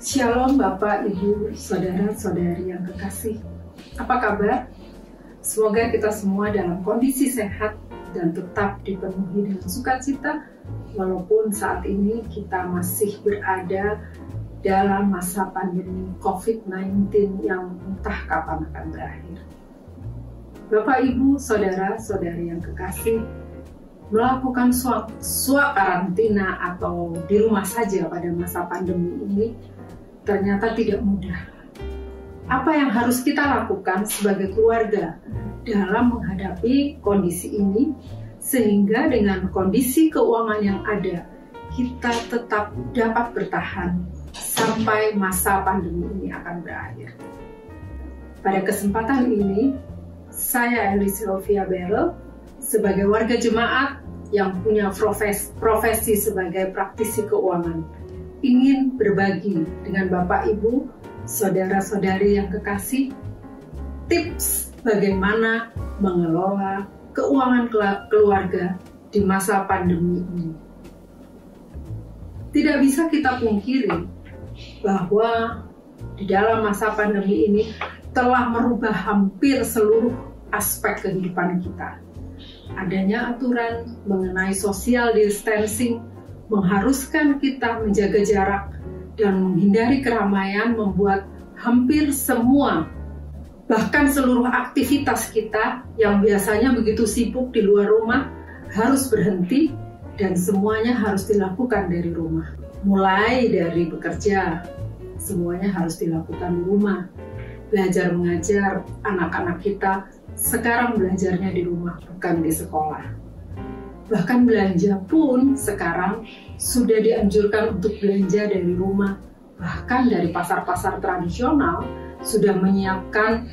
Shalom Bapak, Ibu, Saudara-saudari yang kekasih. Apa kabar? Semoga kita semua dalam kondisi sehat dan tetap dipenuhi dengan sukacita, walaupun saat ini kita masih berada dalam masa pandemi COVID-19 yang entah kapan akan berakhir. Bapak, Ibu, Saudara-saudari yang kekasih, melakukan swab karantina atau di rumah saja pada masa pandemi ini ternyata tidak mudah. Apa yang harus kita lakukan sebagai keluarga dalam menghadapi kondisi ini, sehingga dengan kondisi keuangan yang ada, kita tetap dapat bertahan sampai masa pandemi ini akan berakhir. Pada kesempatan ini, saya Elise Sylvia Berel, sebagai warga jemaat yang punya profesi sebagai praktisi keuangan, ingin berbagi dengan Bapak, Ibu, Saudara-saudari yang kekasih, tips bagaimana mengelola keuangan keluarga di masa pandemi ini. Tidak bisa kita pungkiri bahwa di dalam masa pandemi ini telah merubah hampir seluruh aspek kehidupan kita. Adanya aturan mengenai social distancing mengharuskan kita menjaga jarak dan menghindari keramaian, membuat hampir semua, bahkan seluruh aktivitas kita yang biasanya begitu sibuk di luar rumah harus berhenti dan semuanya harus dilakukan dari rumah. Mulai dari bekerja, semuanya harus dilakukan di rumah. Belajar mengajar, anak-anak kita sekarang belajarnya di rumah, bukan di sekolah. Bahkan belanja pun sekarang sudah dianjurkan untuk belanja dari rumah. Bahkan dari pasar-pasar tradisional sudah menyiapkan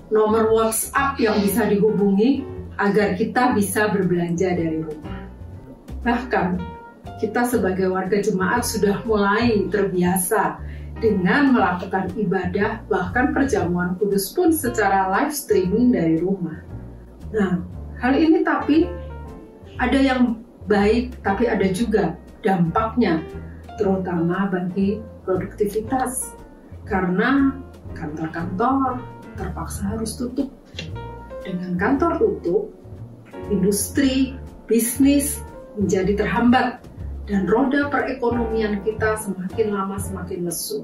nomor WhatsApp yang bisa dihubungi agar kita bisa berbelanja dari rumah. Bahkan kita sebagai warga jemaat sudah mulai terbiasa dengan melakukan ibadah, bahkan perjamuan kudus pun secara live streaming dari rumah. Nah, hal ini tapi ada yang baik, tapi ada juga dampaknya, terutama bagi produktivitas. Karena kantor-kantor terpaksa harus tutup. Dengan kantor tutup, industri, bisnis menjadi terhambat, dan roda perekonomian kita semakin lama semakin lesu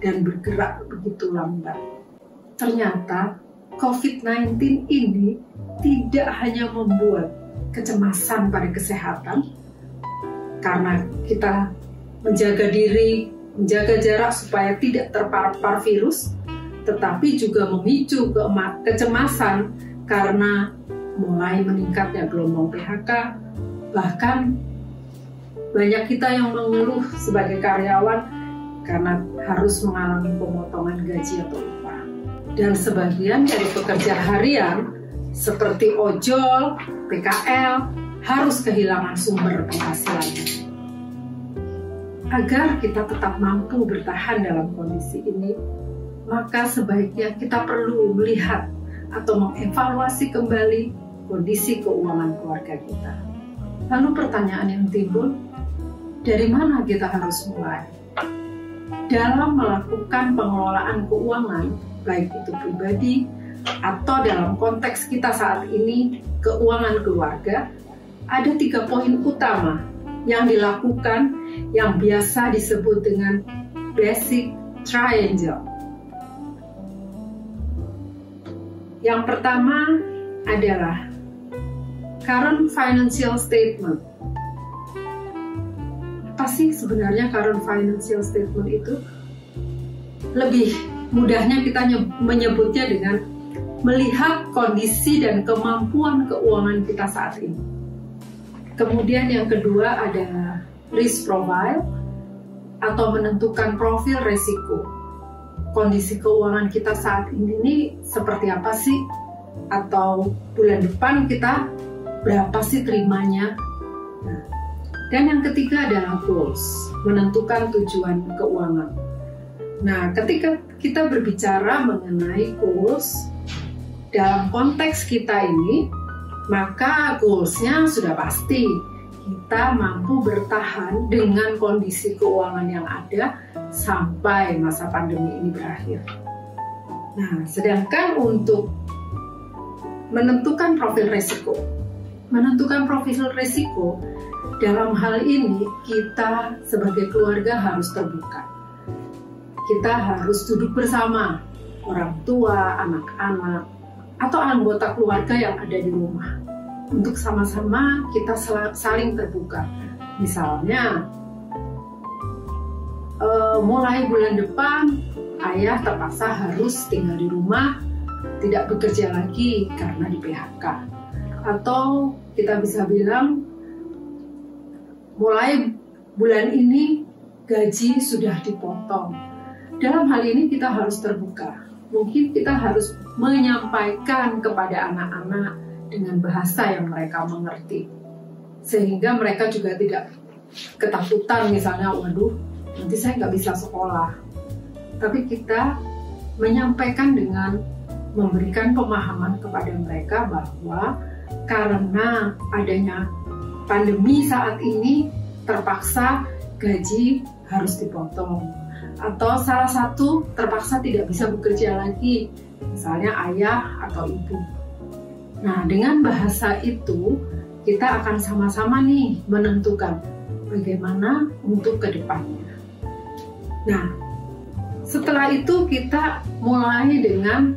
dan bergerak begitu lambat. Ternyata COVID-19 ini tidak hanya membuat kecemasan pada kesehatan karena kita menjaga diri, menjaga jarak supaya tidak terpapar virus, tetapi juga memicu kecemasan karena mulai meningkatnya gelombang PHK. Bahkan banyak kita yang mengeluh sebagai karyawan karena harus mengalami pemotongan gaji atau upah. Dan sebagian dari pekerja harian seperti ojol, PKL, harus kehilangan sumber penghasilannya. Agar kita tetap mampu bertahan dalam kondisi ini, maka sebaiknya kita perlu melihat atau mengevaluasi kembali kondisi keuangan keluarga kita. Lalu pertanyaan yang timbul, dari mana kita harus mulai? Dalam melakukan pengelolaan keuangan, baik itu pribadi atau dalam konteks kita saat ini, keuangan keluarga, ada 3 poin utama yang dilakukan yang biasa disebut dengan basic triangle. Yang pertama adalah current financial statement. Apa sih sebenarnya current financial statement itu? Lebih mudahnya kita menyebutnya dengan melihat kondisi dan kemampuan keuangan kita saat ini. Kemudian yang kedua adalah risk profile atau menentukan profil resiko. Kondisi keuangan kita saat ini seperti apa sih? Atau bulan depan kita berapa sih terimanya? Nah, dan yang ketiga adalah goals, menentukan tujuan keuangan. Nah, ketika kita berbicara mengenai goals, dalam konteks kita ini, maka goals-nya sudah pasti, kita mampu bertahan dengan kondisi keuangan yang ada sampai masa pandemi ini berakhir. Nah, sedangkan untuk menentukan profil risiko dalam hal ini kita sebagai keluarga harus terbuka. Kita harus duduk bersama orang tua, anak-anak, atau anggota keluarga yang ada di rumah untuk sama-sama kita saling terbuka. Misalnya, mulai bulan depan ayah terpaksa harus tinggal di rumah, tidak bekerja lagi karena di PHK. Atau kita bisa bilang, mulai bulan ini gaji sudah dipotong. Dalam hal ini kita harus terbuka. Mungkin kita harus menyampaikan kepada anak-anak dengan bahasa yang mereka mengerti. Sehingga mereka juga tidak ketakutan misalnya, waduh, nanti saya nggak bisa sekolah. Tapi kita menyampaikan dengan memberikan pemahaman kepada mereka bahwa karena adanya pandemi saat ini terpaksa gaji harus dipotong, atau salah satu terpaksa tidak bisa bekerja lagi, misalnya ayah atau ibu. Nah, dengan bahasa itu kita akan sama-sama nih menentukan bagaimana untuk kedepannya. Nah, setelah itu kita mulai dengan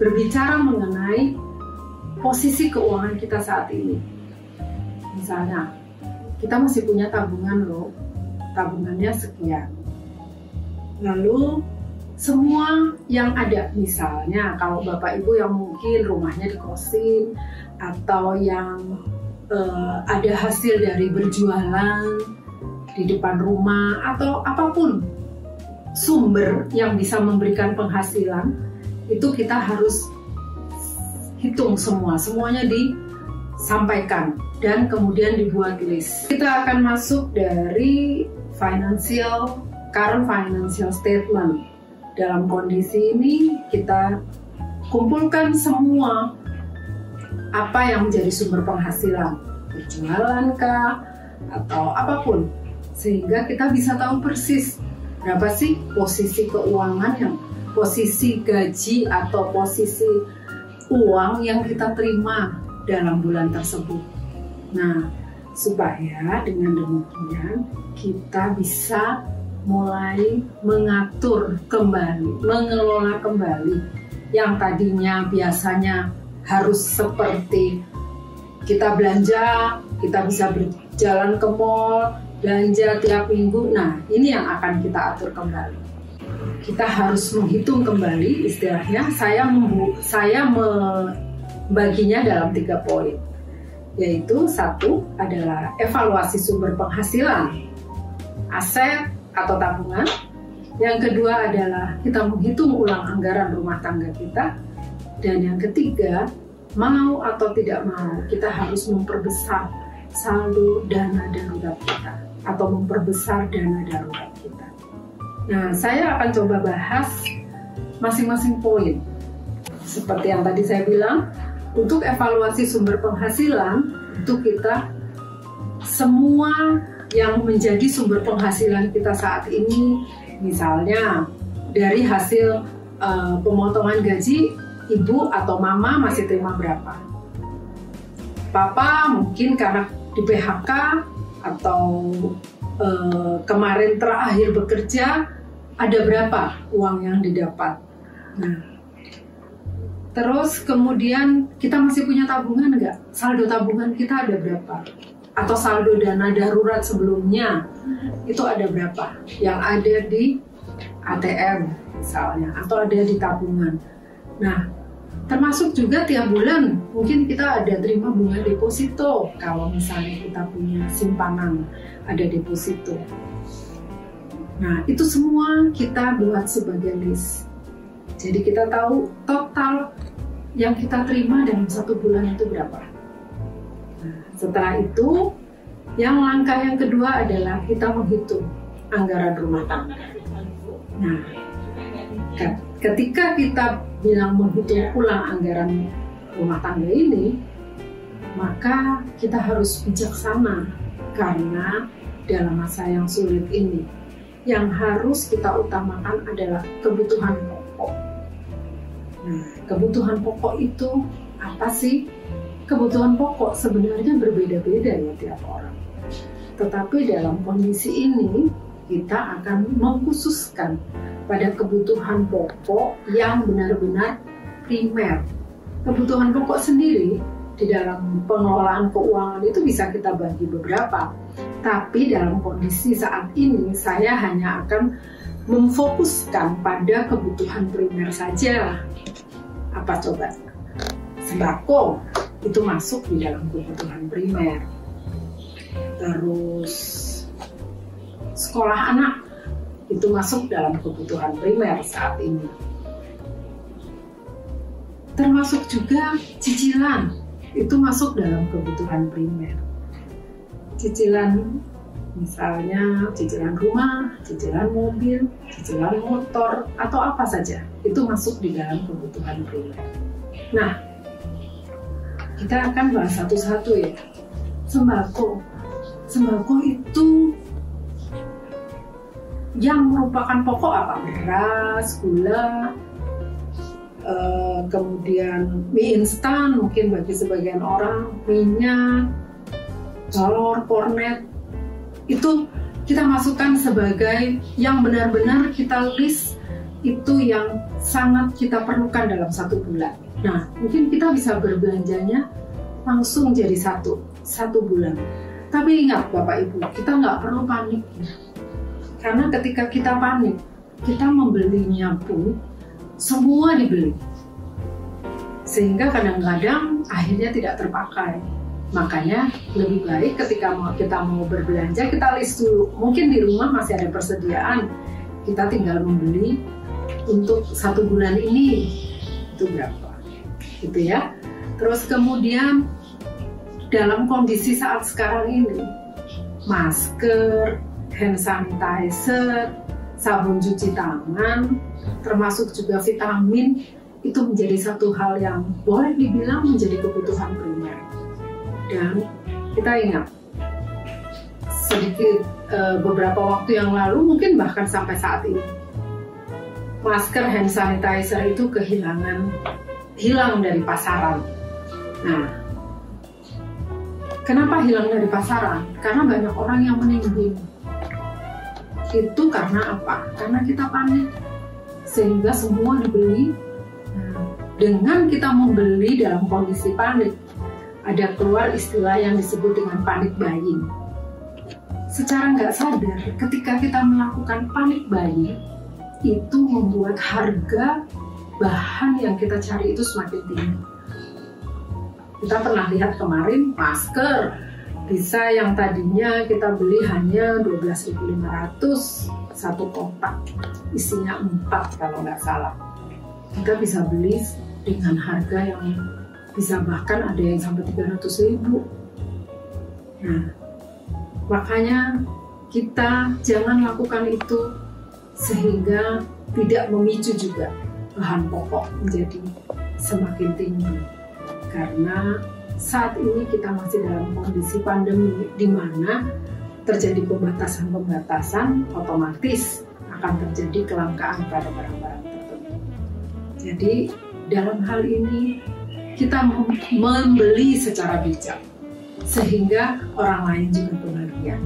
berbicara mengenai posisi keuangan kita saat ini. Misalnya, kita masih punya tabungan loh, tabungannya sekian. Lalu semua yang ada, misalnya kalau bapak ibu yang mungkin rumahnya dikosin atau yang ada hasil dari berjualan di depan rumah atau apapun sumber yang bisa memberikan penghasilan, itu kita harus hitung semuanya disampaikan dan kemudian dibuat list. Kita akan masuk dari current financial statement. Dalam kondisi ini kita kumpulkan semua apa yang menjadi sumber penghasilan, berjualan kah atau apapun, sehingga kita bisa tahu persis berapa sih posisi keuangan, yang posisi gaji atau posisi uang yang kita terima dalam bulan tersebut. Nah, supaya dengan demikian kita bisa mulai mengatur kembali, mengelola kembali yang tadinya biasanya harus seperti kita belanja, kita bisa berjalan ke mall, belanja tiap minggu. Nah, ini yang akan kita atur kembali. Kita harus menghitung kembali, istilahnya saya membaginya dalam 3 poin. Yaitu 1 adalah evaluasi sumber penghasilan, aset atau tabungan. Yang kedua adalah kita menghitung ulang anggaran rumah tangga kita. Dan yang ketiga, mau atau tidak mau, kita harus memperbesar saldo dana darurat kita atau memperbesar dana darurat kita. Nah, saya akan coba bahas masing-masing poin. Seperti yang tadi saya bilang, untuk evaluasi sumber penghasilan, itu kita semua yang menjadi sumber penghasilan kita saat ini, misalnya dari hasil pemotongan gaji, ibu atau mama masih terima berapa? Papa mungkin karena di PHK atau kemarin terakhir bekerja, ada berapa uang yang didapat? Nah, terus kemudian kita masih punya tabungan nggak? Saldo tabungan kita ada berapa? Atau saldo dana darurat sebelumnya itu ada berapa? Yang ada di ATM misalnya, atau ada di tabungan. Nah, termasuk juga tiap bulan mungkin kita ada terima bunga deposito. Kalau misalnya kita punya simpanan, ada deposito. Nah, itu semua kita buat sebagai list. Jadi kita tahu total yang kita terima dalam 1 bulan itu berapa. Nah, setelah itu, langkah yang kedua adalah kita menghitung anggaran rumah tangga. Nah, ketika kita bilang menghitung ulang anggaran rumah tangga ini, Maka kita harus bijaksana, karena dalam masa yang sulit ini, yang harus kita utamakan adalah kebutuhan pokok. Nah, kebutuhan pokok itu apa sih? Kebutuhan pokok sebenarnya berbeda-beda ya tiap orang. Tetapi dalam kondisi ini, kita akan mengkhususkan pada kebutuhan pokok yang benar-benar primer. Kebutuhan pokok sendiri di dalam pengelolaan keuangan itu bisa kita bagi beberapa. Tapi dalam kondisi saat ini, saya hanya akan memfokuskan pada kebutuhan primer saja. Apa coba? Sembako itu masuk di dalam kebutuhan primer. Terus sekolah anak itu masuk dalam kebutuhan primer saat ini. Termasuk juga cicilan itu masuk dalam kebutuhan primer. Cicilan misalnya cicilan rumah, cicilan mobil, cicilan motor, atau apa saja itu masuk di dalam kebutuhan primer. Nah, kita akan bahas satu-satu ya. Sembako itu yang merupakan pokok apa? Beras, gula, kemudian mie instan mungkin bagi sebagian orang, minyak, telur, kornet, itu kita masukkan sebagai yang benar-benar kita list itu yang sangat kita perlukan dalam satu bulan. Nah, mungkin kita bisa berbelanjanya langsung jadi satu bulan. Tapi ingat Bapak Ibu, kita nggak perlu panik ya. Karena ketika kita panik, kita membelinya pun semua dibeli. Sehingga kadang-kadang akhirnya tidak terpakai. Makanya lebih baik ketika kita mau berbelanja, kita list dulu. Mungkin di rumah masih ada persediaan, kita tinggal membeli untuk satu bulan ini itu berapa, gitu ya. Terus kemudian dalam kondisi saat sekarang ini, masker, hand sanitizer, sabun cuci tangan, termasuk juga vitamin, itu menjadi satu hal yang boleh dibilang menjadi kebutuhan primer. Dan kita ingat, sedikit beberapa waktu yang lalu, mungkin bahkan sampai saat ini, masker, hand sanitizer itu hilang dari pasaran. Nah, kenapa hilang dari pasaran? Karena banyak orang yang menimbun. Itu karena apa? Karena kita panik, sehingga semua dibeli. Nah, dengan kita membeli dalam kondisi panik, ada keluar istilah yang disebut dengan panic buying. Secara nggak sadar, ketika kita melakukan panic buying, itu membuat harga bahan yang kita cari itu semakin tinggi. Kita pernah lihat kemarin masker bisa yang tadinya kita beli hanya 12.500 satu kotak, isinya 4 kalau nggak salah. Kita bisa beli dengan harga yang bisa bahkan ada yang sampai 300.000. Nah, makanya kita jangan lakukan itu sehingga tidak memicu juga bahan pokok menjadi semakin tinggi. Karena saat ini kita masih dalam kondisi pandemi di mana terjadi pembatasan-pembatasan, otomatis akan terjadi kelangkaan pada barang-barang tertentu. Jadi dalam hal ini kita membeli secara bijak sehingga orang lain juga kebahagiaan.